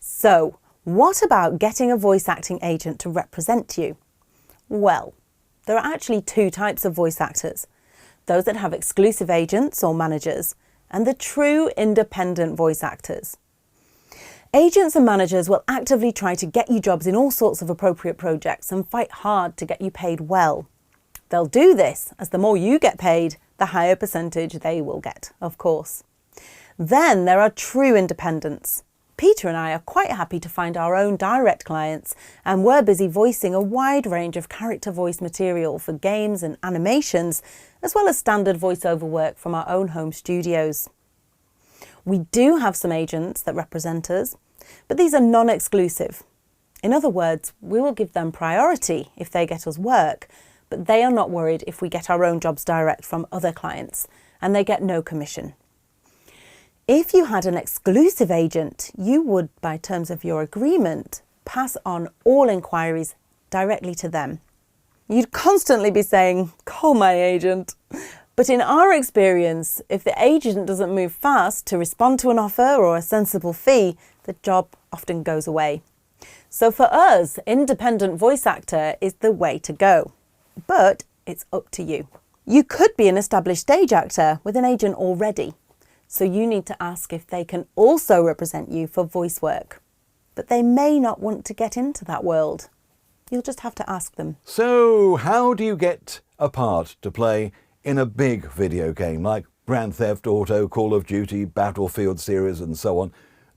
So, what about getting a voice acting agent to represent you? Well, there are actually two types of voice actors. Those that have exclusive agents or managers, and the true independent voice actors. Agents and managers will actively try to get you jobs in all sorts of appropriate projects and fight hard to get you paid well. They'll do this as the more you get paid, the higher percentage they will get, of course. Then there are true independents. Peter and I are quite happy to find our own direct clients, and we're busy voicing a wide range of character voice material for games and animations, as well as standard voiceover work from our own home studios. We do have some agents that represent us, but these are non-exclusive. In other words, we will give them priority if they get us work, but they are not worried if we get our own jobs direct from other clients, and they get no commission. If you had an exclusive agent, you would, by terms of your agreement, pass on all inquiries directly to them. You'd constantly be saying, "Call my agent." But in our experience, if the agent doesn't move fast to respond to an offer or a sensible fee, the job often goes away. So for us, independent voice actor is the way to go. But it's up to you. You could be an established stage actor with an agent already. So you need to ask if they can also represent you for voice work. But they may not want to get into that world. You'll just have to ask them. So how do you get a part to play in a big video game like Grand Theft Auto, Call of Duty, Battlefield series and so on?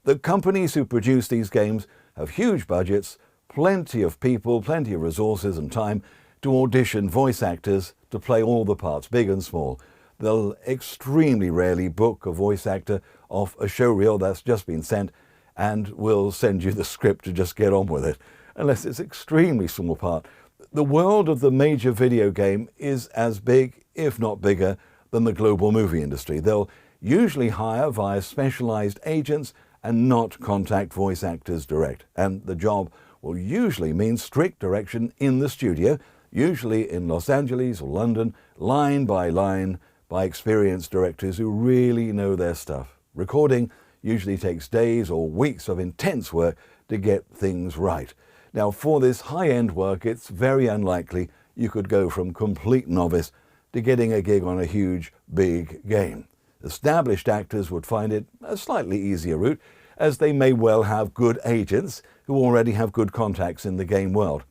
The companies who produce these games have huge budgets, plenty of people, plenty of resources and time to audition voice actors to play all the parts, big and small. They'll extremely rarely book a voice actor off a showreel that's just been sent and will send you the script to just get on with it, unless it's an extremely small part. The world of the major video game is as big, if not bigger, than the global movie industry. They'll usually hire via specialized agents and not contact voice actors direct. And the job will usually mean strict direction in the studio, usually in Los Angeles or London, line by line, by experienced directors who really know their stuff. Recording usually takes days or weeks of intense work to get things right. Now, for this high-end work, it's very unlikely you could go from complete novice to getting a gig on a huge, big game. Established actors would find it a slightly easier route, as they may well have good agents who already have good contacts in the game world.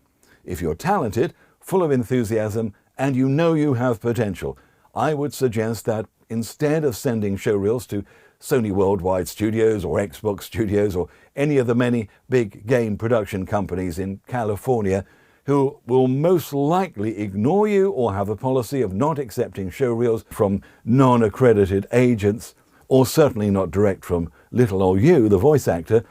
If you're talented, full of enthusiasm, and you know you have potential, I would suggest that instead of sending showreels to Sony Worldwide Studios or Xbox Studios or any of the many big game production companies in California who will most likely ignore you or have a policy of not accepting showreels from non-accredited agents, or certainly not direct from little old you, the voice actor,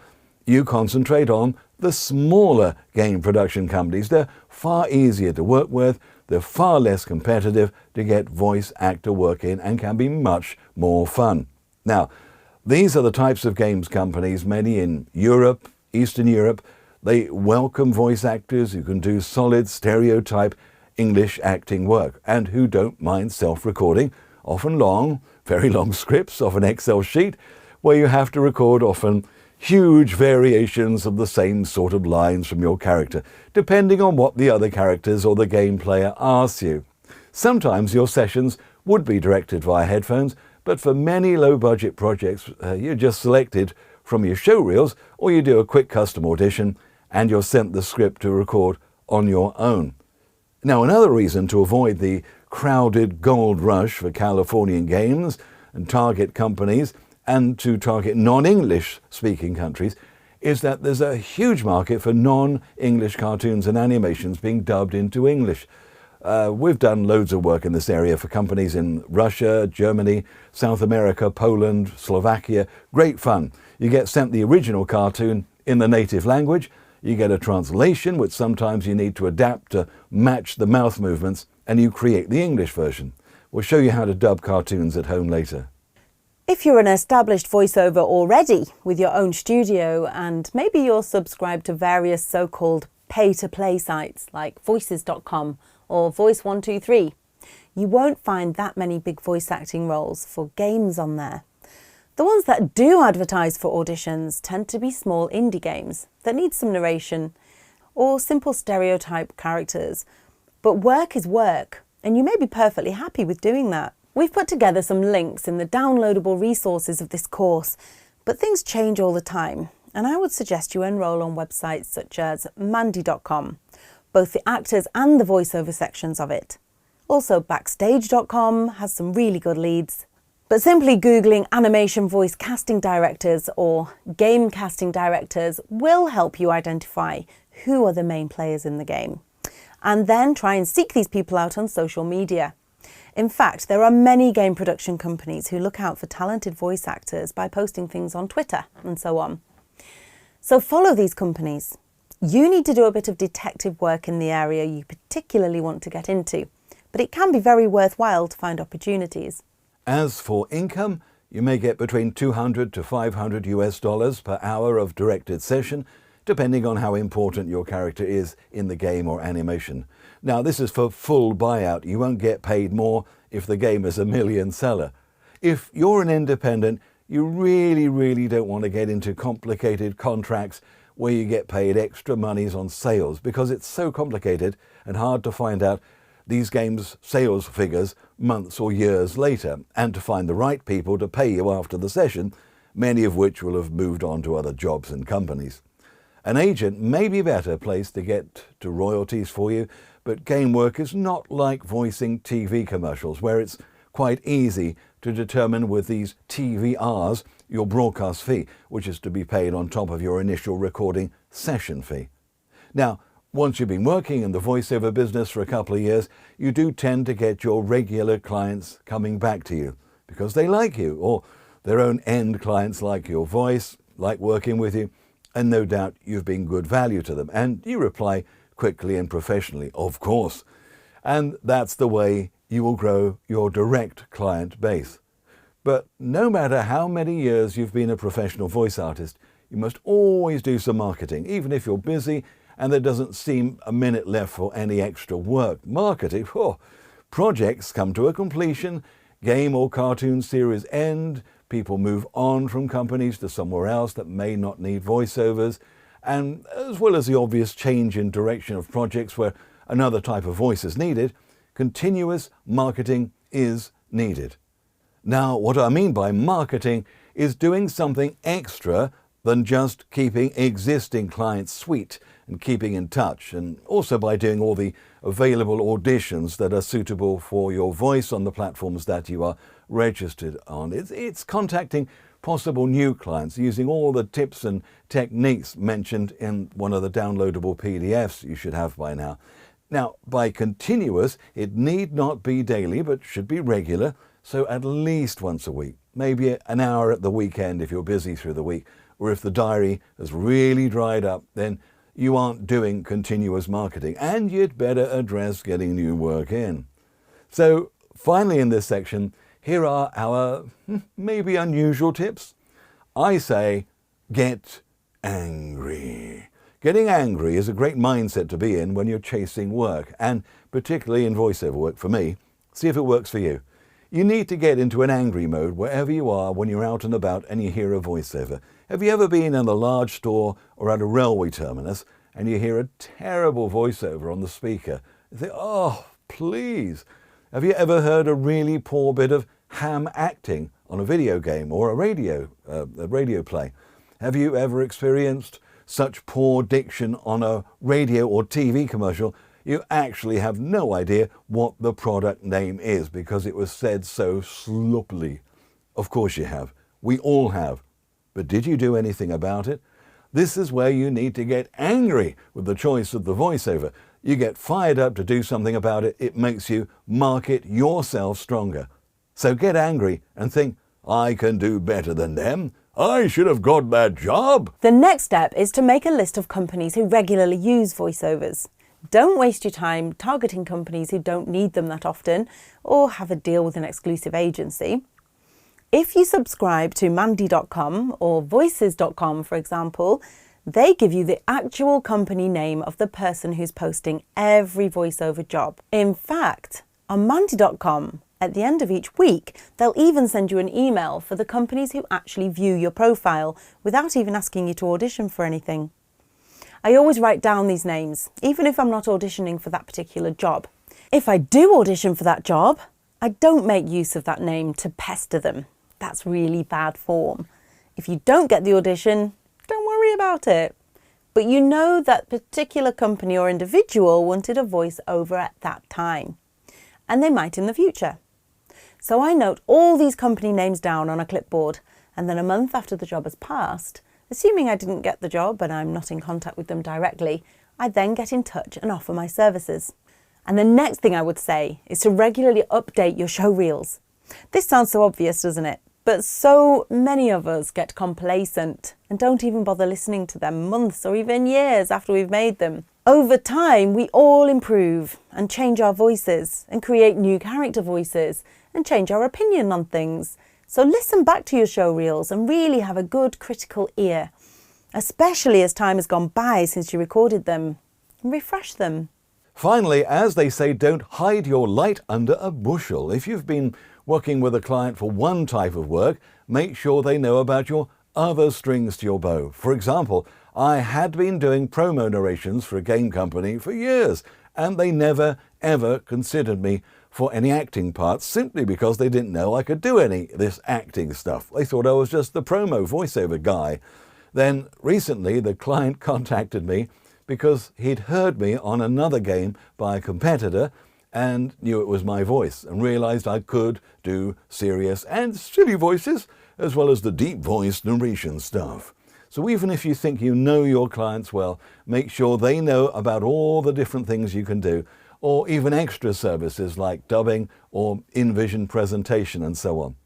you concentrate on the smaller game production companies. They're far easier to work with, they're far less competitive to get voice actor work in, and can be much more fun. Now, these are the types of games companies, many in Europe, Eastern Europe. They welcome voice actors who can do solid stereotype English acting work and who don't mind self-recording, often long, very long scripts off an Excel sheet where you have to record often huge variations of the same sort of lines from your character, depending on what the other characters or the game player asks you. Sometimes your sessions would be directed via headphones, but for many low-budget projects, you're just selected from your showreels, or you do a quick custom audition, and you're sent the script to record on your own. Now, another reason to avoid the crowded gold rush for Californian games and target companies and to target non-English speaking countries is that there's a huge market for non-English cartoons and animations being dubbed into English. We've done loads of work in this area for companies in Russia, Germany, South America, Poland, Slovakia. Great fun. You get sent the original cartoon in the native language, you get a translation, which sometimes you need to adapt to match the mouth movements, and you create the English version. We'll show you how to dub cartoons at home later. If you're an established voiceover already with your own studio, and maybe you're subscribed to various so-called pay-to-play sites like voices.com or Voice123, you won't find that many big voice acting roles for games on there. The ones that do advertise for auditions tend to be small indie games that need some narration or simple stereotype characters. But work is work, and you may be perfectly happy with doing that. We've put together some links in the downloadable resources of this course, but things change all the time, and I would suggest you enrol on websites such as mandy.com, both the actors and the voiceover sections of it. Also, backstage.com has some really good leads. But simply Googling animation voice casting directors or game casting directors will help you identify who are the main players in the game. And then try and seek these people out on social media. In fact, there are many game production companies who look out for talented voice actors by posting things on Twitter and so on. So follow these companies. You need to do a bit of detective work in the area you particularly want to get into, but it can be very worthwhile to find opportunities. As for income, you may get between $200 to $500 per hour of directed session, depending on how important your character is in the game or animation. Now, this is for full buyout. You won't get paid more if the game is a million seller. If you're an independent, you really don't want to get into complicated contracts where you get paid extra monies on sales, because it's so complicated and hard to find out these games' sales figures months or years later, and to find the right people to pay you after the session, many of which will have moved on to other jobs and companies. An agent may be better placed to get to royalties for you, but game work is not like voicing TV commercials, where it's quite easy to determine with these TVRs your broadcast fee, which is to be paid on top of your initial recording session fee. Now, once you've been working in the voiceover business for a couple of years, you do tend to get your regular clients coming back to you because they like you, or their own end clients like your voice, like working with you, and no doubt you've been good value to them. And you reply quickly and professionally, of course. And that's the way you will grow your direct client base. But no matter how many years you've been a professional voice artist, you must always do some marketing, even if you're busy and there doesn't seem a minute left for any extra work. Marketing, projects come to a completion, game or cartoon series end, people move on from companies to somewhere else that may not need voiceovers, and as well as the obvious change in direction of projects where another type of voice is needed, continuous marketing is needed. Now, what I mean by marketing is doing something extra than just keeping existing clients sweet and keeping in touch, and also by doing all the available auditions that are suitable for your voice on the platforms that you are registered on. It's contacting possible new clients using all the tips and techniques mentioned in one of the downloadable PDFs you should have by now. Now, by continuous, it need not be daily, but should be regular, so at least once a week, maybe an hour at the weekend if you're busy through the week, or if the diary has really dried up, then you aren't doing continuous marketing, and you'd better address getting new work in. So finally in this section, here are our maybe unusual tips. I say, get angry. Getting angry is a great mindset to be in when you're chasing work, and particularly in voiceover work for me. See if it works for you. You need to get into an angry mode wherever you are when you're out and about and you hear a voiceover. Have you ever been in a large store or at a railway terminus and you hear a terrible voiceover on the speaker? You think, oh, please. Have you ever heard a really poor bit of ham acting on a video game or a radio play? Have you ever experienced such poor diction on a radio or TV commercial you actually have no idea what the product name is because it was said so sloppily? Of course you have. We all have. But did you do anything about it? This is where you need to get angry with the choice of the voiceover. You get fired up to do something about it. It makes you market yourself stronger. So get angry and think, I can do better than them. I should have got that job. The next step is to make a list of companies who regularly use voiceovers. Don't waste your time targeting companies who don't need them that often or have a deal with an exclusive agency. If you subscribe to mandy.com or voices.com, for example, they give you the actual company name of the person who's posting every voiceover job. In fact, on mandy.com, At the end of each week, they'll even send you an email for the companies who actually view your profile without even asking you to audition for anything. I always write down these names, even if I'm not auditioning for that particular job. If I do audition for that job, I don't make use of that name to pester them. That's really bad form. If you don't get the audition, don't worry about it. But you know that particular company or individual wanted a voiceover at that time, and they might in the future. So I note all these company names down on a clipboard, and then a month after the job has passed, assuming I didn't get the job and I'm not in contact with them directly, I then get in touch and offer my services. And the next thing I would say is to regularly update your show reels. This sounds so obvious, doesn't it? But so many of us get complacent and don't even bother listening to them months or even years after we've made them. Over time, we all improve and change our voices and create new character voices and change our opinion on things. So listen back to your show reels and really have a good critical ear, especially as time has gone by since you recorded them, and refresh them. Finally, as they say, don't hide your light under a bushel. If you've been working with a client for one type of work, make sure they know about your other strings to your bow. For example, I had been doing promo narrations for a game company for years, and they never, ever considered me for any acting parts simply because they didn't know I could do any of this acting stuff. They thought I was just the promo voiceover guy. Then recently the client contacted me because he'd heard me on another game by a competitor and knew it was my voice and realized I could do serious and silly voices as well as the deep voice narration stuff. So even if you think you know your clients well, make sure they know about all the different things you can do, or even extra services like dubbing or in-vision presentation and so on.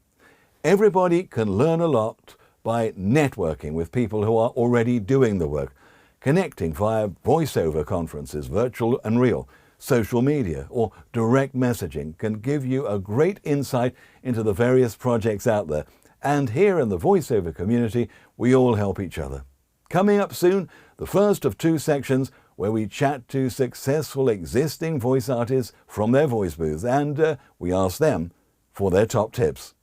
Everybody can learn a lot by networking with people who are already doing the work, connecting via voiceover conferences, virtual and real, social media, or direct messaging can give you a great insight into the various projects out there. And here in the voiceover community, we all help each other. Coming up soon, the first of 2 sections where we chat to successful existing voice artists from their voice booths and we ask them for their top tips.